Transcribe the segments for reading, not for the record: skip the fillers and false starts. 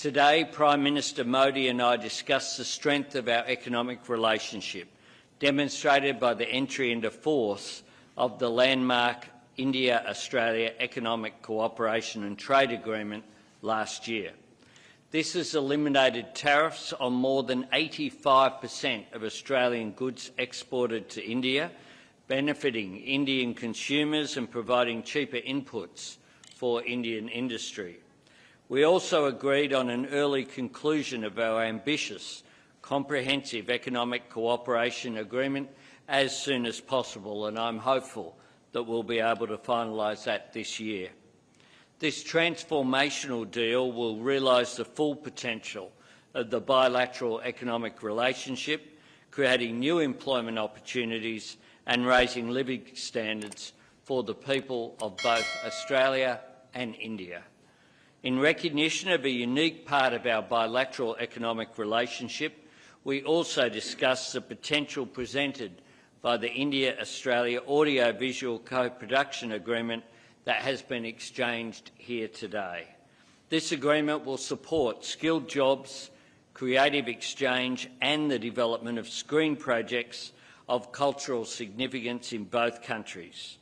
Today, Prime Minister Modi and I discussed the strength of our economic relationship, demonstrated by the entry into force of the landmark India-Australia Economic Cooperation and Trade Agreement last year. This has eliminated tariffs on more than 85% of Australian goods exported to India, benefiting Indian consumers and providing cheaper inputs for Indian industry. We also agreed on an early conclusion of our ambitious, comprehensive economic cooperation agreement as soon as possible, and I'm hopeful that we'll be able to finalise that this year. This transformational deal will realise the full potential of the bilateral economic relationship, creating new employment opportunities and raising living standards for the people of both Australia and India. In recognition of a unique part of our bilateral economic relationship, we also discussed the potential presented by the India-Australia Audio-Visual Co-Production Agreement that has been exchanged here today. This agreement will support skilled jobs, creative exchange and the development of screen projects of cultural significance in both countries.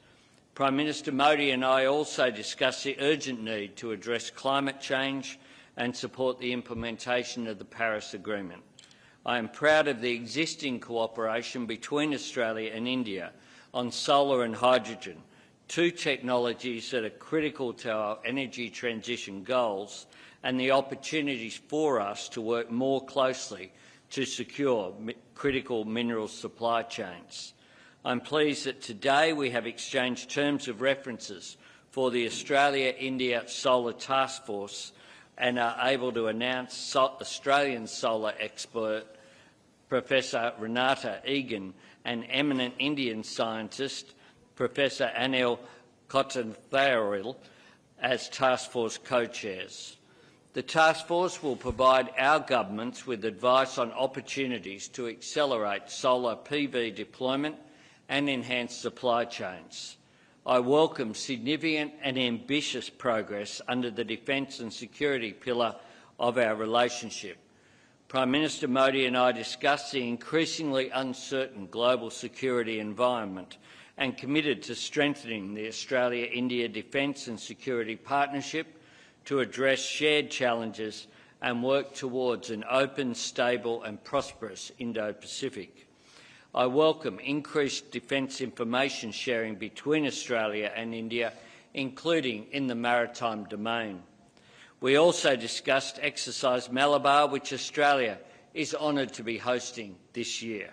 Prime Minister Modi and I also discussed the urgent need to address climate change and support the implementation of the Paris Agreement. I am proud of the existing cooperation between Australia and India on solar and hydrogen, two technologies that are critical to our energy transition goals, and the opportunities for us to work more closely to secure critical mineral supply chains. I'm pleased that today we have exchanged terms of references for the Australia-India Solar Task Force and are able to announce Australian solar expert Professor Renata Egan and eminent Indian scientist Professor Anil Kothantharil as Task Force co-chairs. The Task Force will provide our governments with advice on opportunities to accelerate solar PV deployment and enhance supply chains. I welcome significant and ambitious progress under the defence and security pillar of our relationship. Prime Minister Modi and I discussed the increasingly uncertain global security environment and committed to strengthening the Australia-India Defence and Security Partnership to address shared challenges and work towards an open, stable and prosperous Indo-Pacific. I welcome increased defence information sharing between Australia and India, including in the maritime domain. We also discussed Exercise Malabar, which Australia is honoured to be hosting this year.